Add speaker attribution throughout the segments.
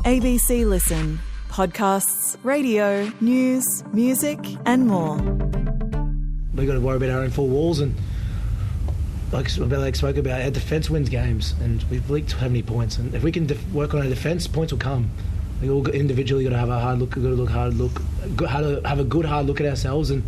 Speaker 1: ABC Listen. Podcasts, radio, news, music and more.
Speaker 2: We've got to worry about our own four walls, and like Alex spoke about, our defence wins games, and we've leaked so many points, and if we can work on our defence, points will come. We all individually got to have a hard look, have a good hard look at ourselves, and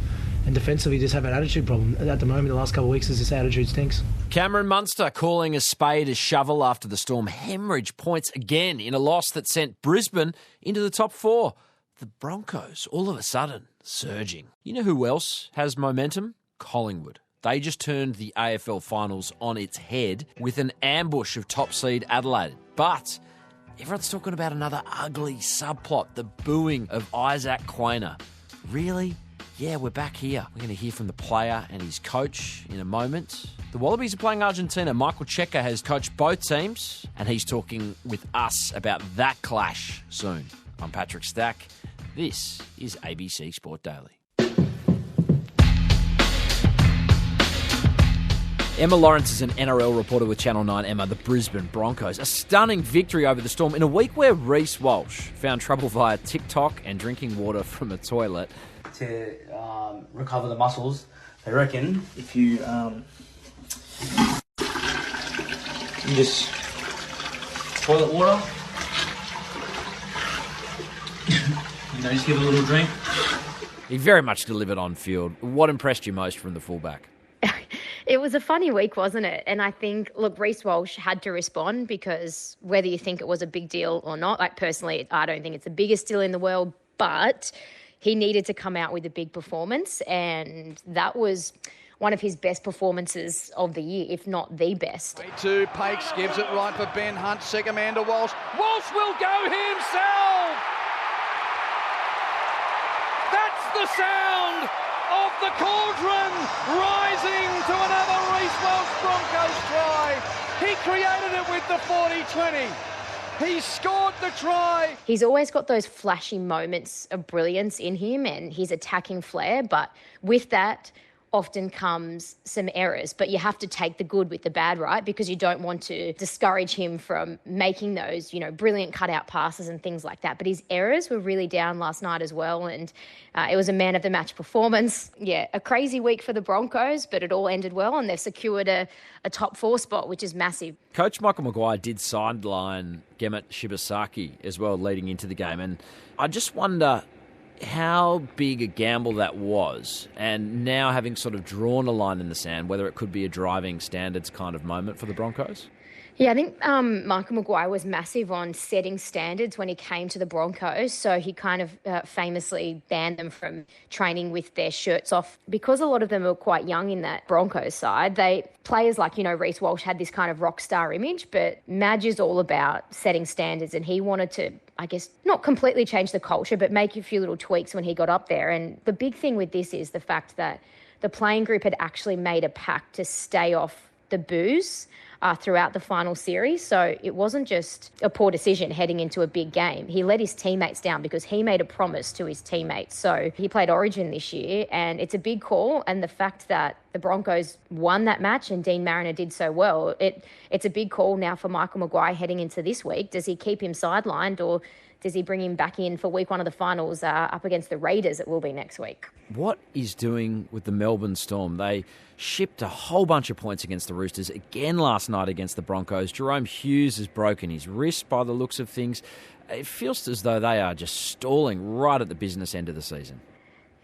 Speaker 2: defensively just have an attitude problem. At the moment, the last couple of weeks, is this attitude stinks.
Speaker 3: Cameron Munster calling a spade a shovel after the Storm hemorrhage points again in a loss that sent Brisbane into the top four. The Broncos, all of a sudden, surging. You know who else has momentum? Collingwood. They just turned the AFL finals on its head with an ambush of top seed Adelaide. But everyone's talking about another ugly subplot, the booing of Isaac Quaynor. Really? Yeah, we're back here. We're going to hear from the player and his coach in a moment. The Wallabies are playing Argentina. Michael Cheika has coached both teams, and he's talking with us about that clash soon. I'm Patrick Stack. This is ABC Sport Daily. Emma Lawrence is an NRL reporter with Channel 9. Emma, the Brisbane Broncos. A stunning victory over the Storm in a week where Reece Walsh found trouble via TikTok and drinking water from a toilet.
Speaker 4: To recover the muscles, they reckon if you just toilet water, just give it a little drink.
Speaker 3: He very much delivered on field. What impressed you most from the fullback?
Speaker 5: It was a funny week, wasn't it? And I think, look, Reece Walsh had to respond because whether you think it was a big deal or not, like personally, I don't think it's the biggest deal in the world, but he needed to come out with a big performance, and that was one of his best performances of the year, if not the best.
Speaker 6: 2 Pakes gives it right for Ben Hunt, second man to Walsh. Walsh will go himself! That's the sound of the cauldron rising to another Reece Walsh Broncos try. He created it with the 40-20. He scored the try.
Speaker 5: He's always got those flashy moments of brilliance in him and his attacking flair, but with that often comes some errors. But you have to take the good with the bad, right? Because you don't want to discourage him from making those, brilliant cutout passes and things like that. But his errors were really down last night as well, and it was a man of the match performance. Yeah, a crazy week for the Broncos, but it all ended well, and they've secured a top 4 spot, which is massive.
Speaker 3: Coach Michael Maguire did sideline Gemmet Shibasaki as well leading into the game, and I just wonder how big a gamble that was, and now having sort of drawn a line in the sand, whether it could be a driving standards kind of moment for the Broncos?
Speaker 5: Yeah, I think Michael Maguire was massive on setting standards when he came to the Broncos. So he kind of famously banned them from training with their shirts off because a lot of them were quite young in that Broncos side. Players like, Reece Walsh had this kind of rock star image, but Madge is all about setting standards, and he wanted to, I guess, not completely change the culture, but make a few little tweaks when he got up there. And the big thing with this is the fact that the playing group had actually made a pact to stay off the booze throughout the final series. So it wasn't just a poor decision heading into a big game. He let his teammates down because he made a promise to his teammates. So he played Origin this year, and it's a big call. And the fact that the Broncos won that match and Dean Mariner did so well, it's a big call now for Michael Maguire heading into this week. Does he keep him sidelined, or does he bring him back in for week 1 of the finals up against the Raiders? It will be next week.
Speaker 3: What is doing with the Melbourne Storm? They shipped a whole bunch of points against the Roosters again last night against the Broncos. Jerome Hughes has broken his wrist by the looks of things. It feels as though they are just stalling right at the business end of the season.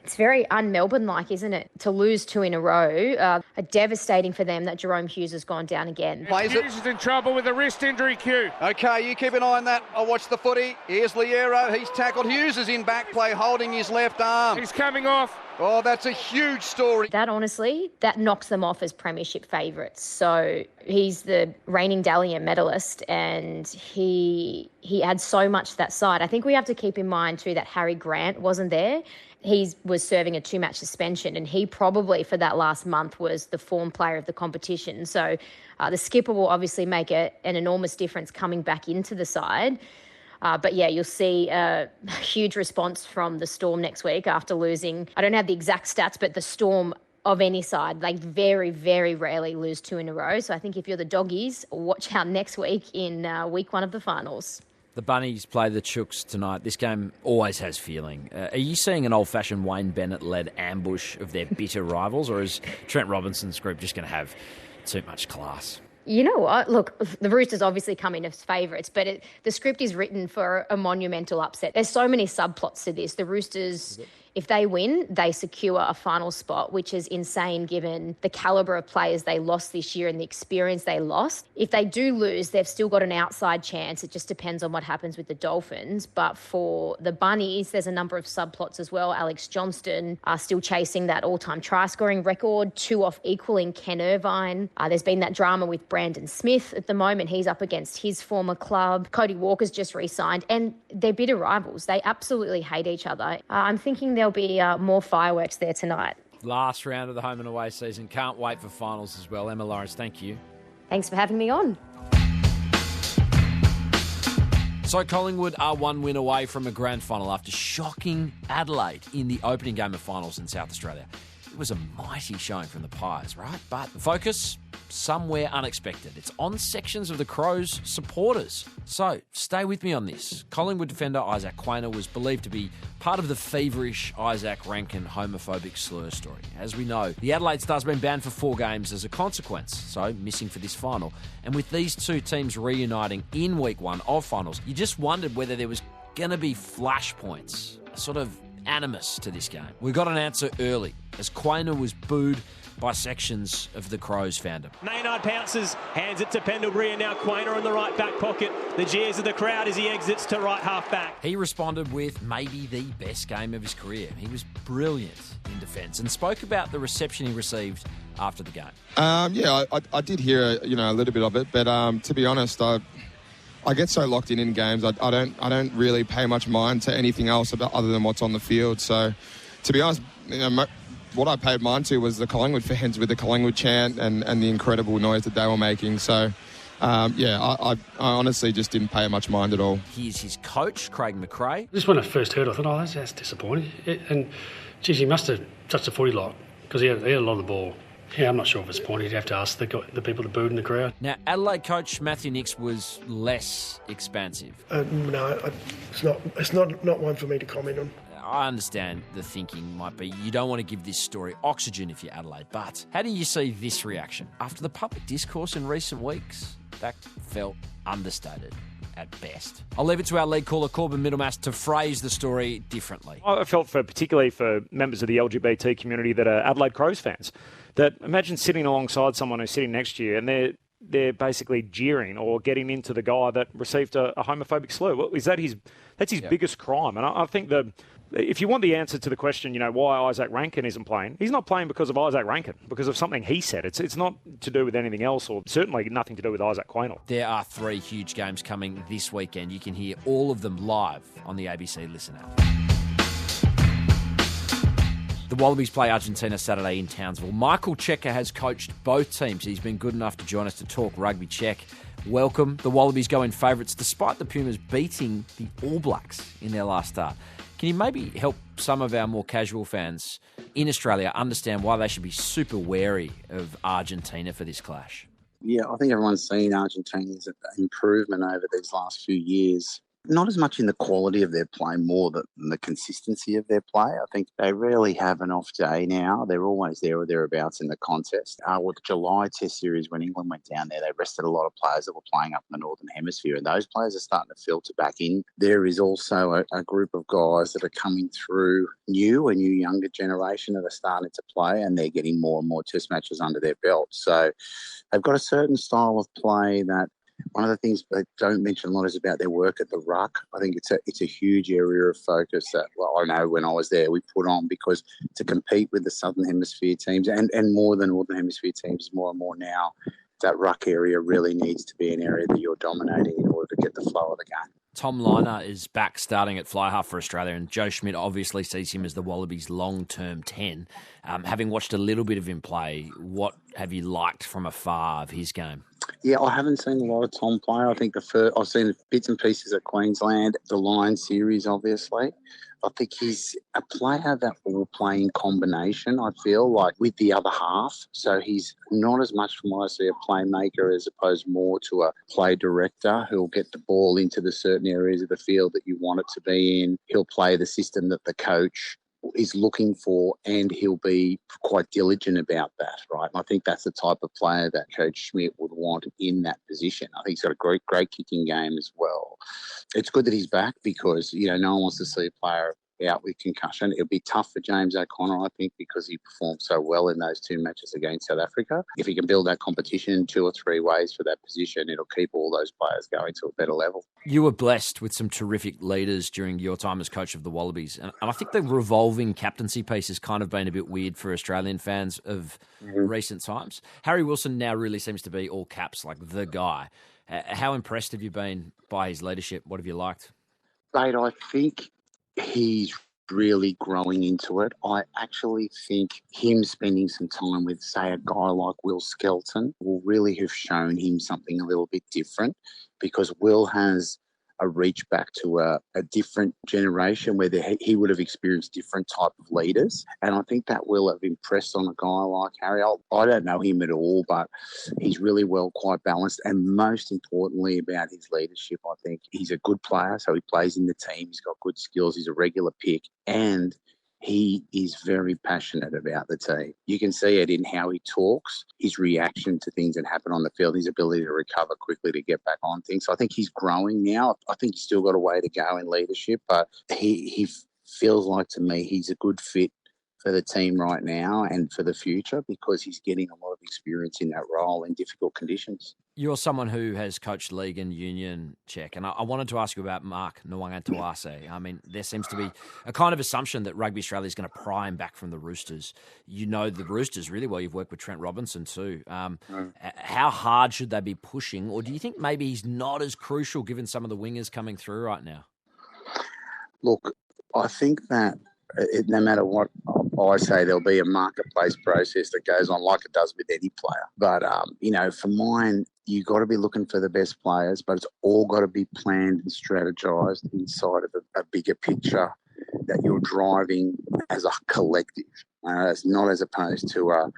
Speaker 5: It's very un-Melbourne-like, isn't it, to lose 2 in a row? Devastating for them that Jerome Hughes has gone down again.
Speaker 6: Hughes is in trouble with a wrist injury, Q. OK, you keep an eye on that. I'll watch the footy. Here's Liero. He's tackled. Hughes is in back play, holding his left arm. He's coming off. Oh, that's a huge story.
Speaker 5: That honestly, that knocks them off as premiership favourites. So he's the reigning Dalian medalist, and he had so much to that side. I think we have to keep in mind too that Harry Grant wasn't there. He was serving a 2-match suspension, and he probably for that last month was the form player of the competition. So the skipper will obviously make an enormous difference coming back into the side. But yeah, you'll see a huge response from the Storm next week after losing. I don't have the exact stats, but the Storm of any side, they very, very rarely lose 2 in a row. So I think if you're the Doggies, watch out next week in week 1 of the finals.
Speaker 3: The Bunnies play the Chooks tonight. This game always has feeling. Are you seeing an old-fashioned Wayne Bennett-led ambush of their bitter rivals, or is Trent Robinson's group just going to have too much class?
Speaker 5: You know what? Look, the Roosters obviously come in as favourites, but the script is written for a monumental upset. There's so many subplots to this. The Roosters, if they win, they secure a final spot, which is insane given the calibre of players they lost this year and the experience they lost. If they do lose, they've still got an outside chance. It just depends on what happens with the Dolphins. But for the Bunnies, there's a number of subplots as well. Alex Johnston are still chasing that all-time try-scoring record, 2 off equaling Ken Irvine. There's been that drama with Brandon Smith at the moment. He's up against his former club. Cody Walker's just re-signed, and they're bitter rivals. They absolutely hate each other. I'm thinking there'll be more fireworks there tonight.
Speaker 3: Last round of the home and away season. Can't wait for finals as well. Emma Lawrence, thank you.
Speaker 5: Thanks for having me on.
Speaker 3: So Collingwood are 1 win away from a grand final after shocking Adelaide in the opening game of finals in South Australia. It was a mighty showing from the Pies, right? But the focus, somewhere unexpected. It's on sections of the Crows' supporters. So stay with me on this. Collingwood defender Isaac Quaynor was believed to be part of the feverish Izak Rankine homophobic slur story. As we know, the Adelaide Stars have been banned for 4 games as a consequence, so missing for this final. And with these two teams reuniting in week 1 of finals, you just wondered whether there was going to be flashpoints, a sort of animus to this game. We got an answer early, as Quaynor was booed by sections of the Crows fandom.
Speaker 7: Maynard pounces, hands it to Pendlebury, and now Quaynor in the right back pocket. The jeers of the crowd as he exits to right half back.
Speaker 3: He responded with maybe the best game of his career. He was brilliant in defence and spoke about the reception he received after the game.
Speaker 8: I did hear a little bit of it, but to be honest, I get so locked in games. I don't really pay much mind to anything else other than what's on the field. So, to be honest, what I paid mind to was the Collingwood fans with the Collingwood chant and the incredible noise that they were making. So, I honestly just didn't pay much mind at all.
Speaker 3: Here's his coach, Craig McRae.
Speaker 9: Just when I first heard it, I thought, that's disappointing. And, geez, he must have touched the footy lot because he had a lot of the ball. Yeah, I'm not sure if it's pointed. You'd have to ask the people that booed in the crowd.
Speaker 3: Now, Adelaide coach Matthew Nicks was less expansive.
Speaker 10: No, it's not one for me to comment on.
Speaker 3: I understand the thinking might be you don't want to give this story oxygen if you're Adelaide, but how do you see this reaction? After the public discourse in recent weeks, that felt understated at best. I'll leave it to our lead caller, Corbin Middlemass, to phrase the story differently.
Speaker 11: I felt particularly for members of the LGBT community that are Adelaide Crows fans, that imagine sitting alongside someone who's sitting next to you and they're basically jeering or getting into the guy that received a homophobic slur. Well, that's his biggest crime. And I think if you want the answer to the question, why Izak Rankine isn't playing, he's not playing because of Izak Rankine, because of something he said. It's not to do with anything else, or certainly nothing to do with Isaac Quaynor.
Speaker 3: There are 3 huge games coming this weekend. You can hear all of them live on the ABC Listen app. The Wallabies play Argentina Saturday in Townsville. Michael Cheika has coached both teams. He's been good enough to join us to talk rugby. Check. Welcome. The Wallabies go in favourites despite the Pumas beating the All Blacks in their last start. Can you maybe help some of our more casual fans in Australia understand why they should be super wary of Argentina for this clash?
Speaker 12: Yeah, I think everyone's seen Argentina's improvement over these last few years. Not as much in the quality of their play, more than the consistency of their play. I think they rarely have an off day now. They're always there or thereabouts in the contest. With the July Test series, when England went down there, they rested a lot of players that were playing up in the Northern Hemisphere, and those players are starting to filter back in. There is also a group of guys that are coming through, a new younger generation that are starting to play, and they're getting more and more Test matches under their belt. So they've got a certain style of play that one of the things they don't mention a lot is about their work at the ruck. I think it's a huge area of focus that, well, I know when I was there, we put on, because to compete with the Southern Hemisphere teams and more than Northern Hemisphere teams more and more now, that ruck area really needs to be an area that you're dominating in order to get the flow of the game.
Speaker 3: Tom Liner is back starting at fly half for Australia, and Joe Schmidt obviously sees him as the Wallabies' long-term 10. Having watched a little bit of him play, what have you liked from afar of his game?
Speaker 12: Yeah, I haven't seen a lot of Tom play. I think I've seen bits and pieces at Queensland, the Lions series, obviously. I think he's a player that will play in combination, I feel, like with the other half. So he's not as much from what I see a playmaker as opposed more to a play director who'll get the ball into the certain areas of the field that you want it to be in. He'll play the system that the coach is looking for, and he'll be quite diligent about that, right? And I think that's the type of player that Coach Schmidt would want in that position. I think he's got a great kicking game as well. It's good that he's back because, no one wants to see a player out with concussion. It'll be tough for James O'Connor, I think, because he performed so well in those 2 matches against South Africa. If he can build that competition in 2 or 3 ways for that position, it'll keep all those players going to a better level.
Speaker 3: You were blessed with some terrific leaders during your time as coach of the Wallabies. And I think the revolving captaincy piece has kind of been a bit weird for Australian fans of recent times. Harry Wilson now really seems to be all caps, like the guy. How impressed have you been by his leadership? What have you liked?
Speaker 12: Mate, I think he's really growing into it. I actually think him spending some time with, say, a guy like Will Skelton will really have shown him something a little bit different, because Will has a reach back to a different generation where he would have experienced different type of leaders. And I think that will have impressed on a guy like Harry. I don't know him at all, but he's really quite balanced. And most importantly about his leadership, I think he's a good player. So he plays in the team. He's got good skills. He's a regular pick. And he is very passionate about the team. You can see it in how he talks, his reaction to things that happen on the field, his ability to recover quickly to get back on things. So I think he's growing now. I think he's still got a way to go in leadership, but he feels like, to me, he's a good fit for the team right now and for the future, because he's getting a lot of experience in that role in difficult conditions.
Speaker 3: You're someone who has coached league and union, Check, and I wanted to ask you about Mark Nawaqanitawase. I mean, there seems to be a kind of assumption that Rugby Australia is going to pry him back from the Roosters. You know the Roosters really well. You've worked with Trent Robinson too. How hard should they be pushing, or do you think maybe he's not as crucial given some of the wingers coming through right now?
Speaker 12: Look, I think that no matter what I say, there'll be a marketplace process that goes on like it does with any player. But, for mine, you got to be looking for the best players, but it's all got to be planned and strategized inside of a bigger picture that you're driving as a collective. It's not as opposed to a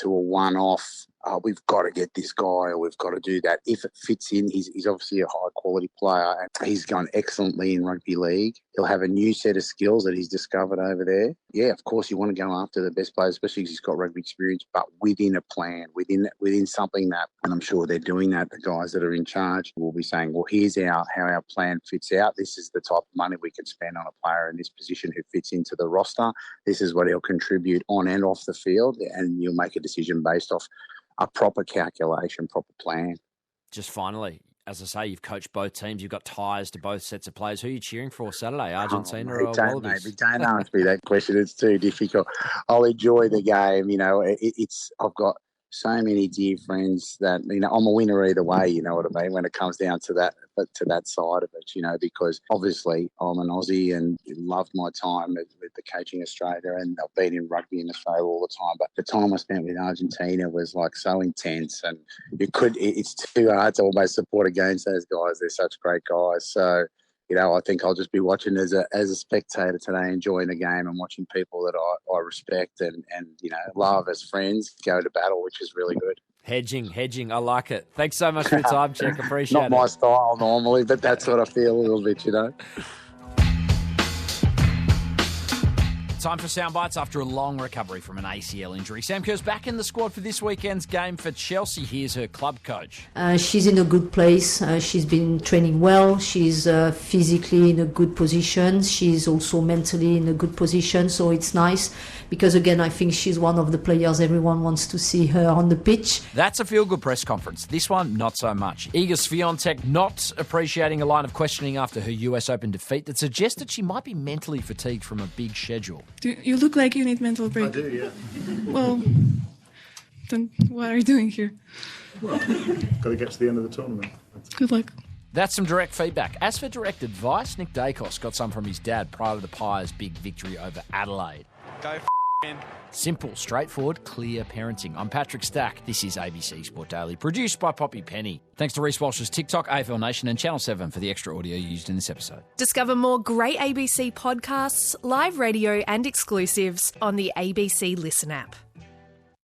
Speaker 12: one-off, we've got to get this guy or we've got to do that. If it fits in, he's obviously a high-quality player and he's gone excellently in rugby league. He'll have a new set of skills that he's discovered over there. Yeah, of course, you want to go after the best players, especially because he's got rugby experience, but within a plan, within something that, and I'm sure they're doing that, the guys that are in charge will be saying, well, here's how our plan fits out. This is the type of money we can spend on a player in this position who fits into the roster. This is what he'll contribute on and off the field, and you'll make a decision based off a proper calculation, proper plan.
Speaker 3: Just finally, as I say, you've coached both teams. You've got ties to both sets of players. Who are you cheering for Saturday, Argentina or Wallabies?
Speaker 12: Don't ask me that question. It's too difficult. I'll enjoy the game. I've got so many dear friends that, I'm a winner either way, you know what I mean, when it comes down to that side of it, because obviously I'm an Aussie and loved my time with the coaching Australia, and I've been in rugby in Australia all the time. But the time I spent with Argentina was like so intense, and it's too hard to almost support against those guys. They're such great guys. So, I think I'll just be watching as a spectator today, enjoying the game and watching people that I respect and love as friends go to battle, which is really good.
Speaker 3: Hedging. I like it. Thanks so much for your time, Check. Appreciate it.
Speaker 12: Not my style normally, but that's what I feel a little bit,
Speaker 3: Time for soundbites after a long recovery from an ACL injury. Sam Kerr's back in the squad for this weekend's game for Chelsea. Here's her club coach.
Speaker 13: She's in a good place. She's been training well. She's physically in a good position. She's also mentally in a good position. So it's nice because, again, I think she's one of the players everyone wants to see her on the pitch.
Speaker 3: That's a feel-good press conference. This one, not so much. Iga Swiatek not appreciating a line of questioning after her US Open defeat that suggested she might be mentally fatigued from a big schedule.
Speaker 14: You look like you need mental break.
Speaker 15: I do, yeah.
Speaker 14: Well, then what are you doing here?
Speaker 15: Well, got to get to the end of the tournament.
Speaker 14: Good luck.
Speaker 3: That's some direct feedback. As for direct advice, Nick Dacos got some from his dad prior to the Pies' big victory over Adelaide.
Speaker 16: Go
Speaker 3: Simple, straightforward, clear parenting. I'm Patrick Stack. This is ABC Sport Daily, produced by Poppy Penny. Thanks to Reece Walsh's TikTok, AFL Nation and Channel 7 for the extra audio used in this episode.
Speaker 16: Discover more great ABC podcasts, live radio and exclusives on the ABC Listen app.